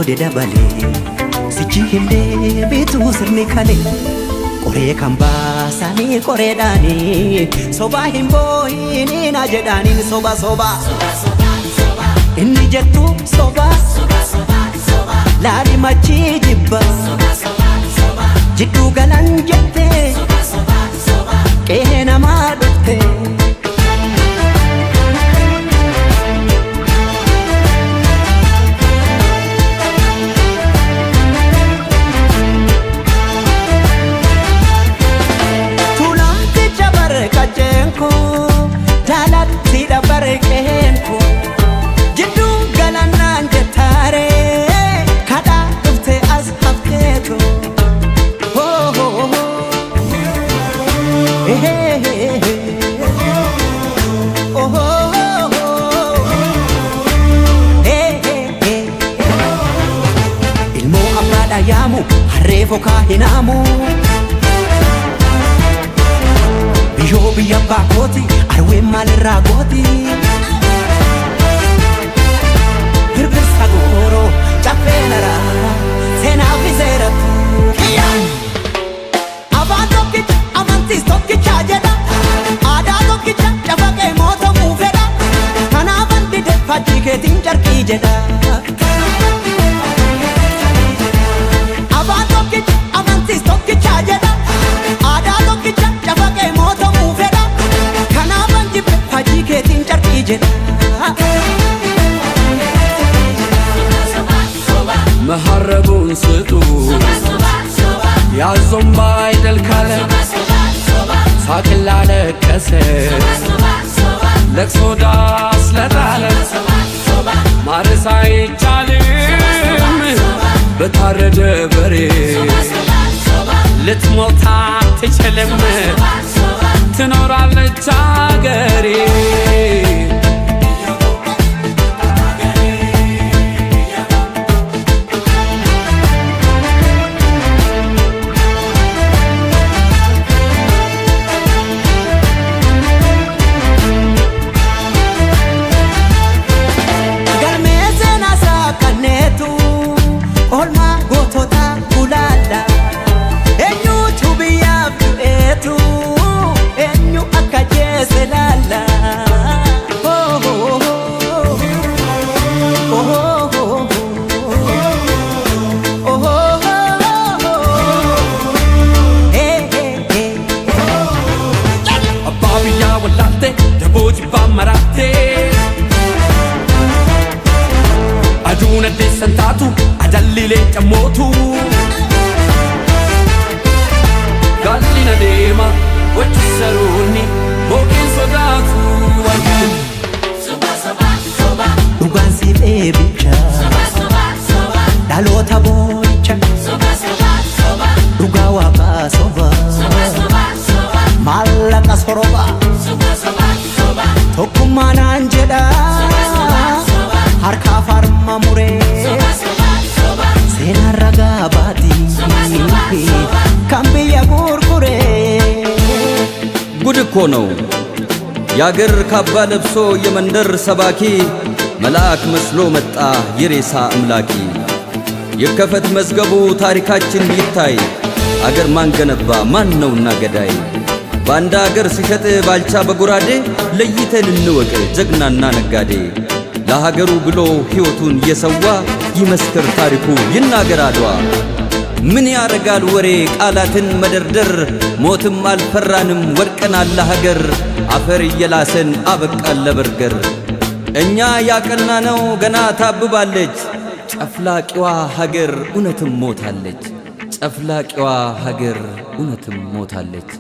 bode dabale sichi hinde bitu sirni kale kore kamba sani kore dani soba himbo ini na jedani soba soba inni jettu soba lali machi jibba jiddu galan jette kehena madutte kajenko dalat sida barkenko jiddu galanan jetare kada ufte az hafketo ho ho ho oh ho ilmo abada yamu harrefo kahinamu Yo biya bakoti arwe mal ragoti Birbir sagoro chapelera sena vizera Avado ki amantis tokki chajeda Ada tokki chafake moto mufeda Kana bandi de faji ke tinjarki jeda Avado ki amantis tokki chajeda Ada tokki chafake moto محربون ستو يا زنبايد الكلم ساكل على كسر لك صداس لتعلم مارساي جالم بتارد بري لتموتا تشلم تنور على الجاقري Aduna de sentatu adallile chamotu Gallina dema wachisaruni bokin sodatu wajin Soba soba soba Dugan si bebicha Soba soba soba Dalota boicha Soba soba soba Dugawa ka soba Soba soba soba Malaka soroba Soba soba soba Tokumana anjeda harka farma mure sena raga bati kambiya gurgure ጉድ እኮ ነው ያገር ካባ ለብሶ የመንደር ሰባኪ መልአክ መስሎ መጣ የሬሳ አምላኪ የከፈት መዝገቡ ታሪካችን ይታይ አገር ማን ገነባ ማን ነውና ገዳይ ባንዳ አገር ሲሸጥ ባልቻ በጉራዴ ለይተን እንወቅ ጀግናና ነጋዴ ለሀገሩ ብሎ ሕይወቱን የሰዋ ይመስክር ታሪኩ ይናገር አድዋ ምን ያረጋል ወሬ ቃላትን መደርደር ሞትም አልፈራንም ወድቀናል ለሀገር አፈር እየላሰን አበቃን ለበርገር እኛ ያቀናነው ገና ታብባለች ጨፍላቂዋ ሀገር እውነትም ሞታለች ጨፍላቂዋ ሀገር እውነትም ሞታለች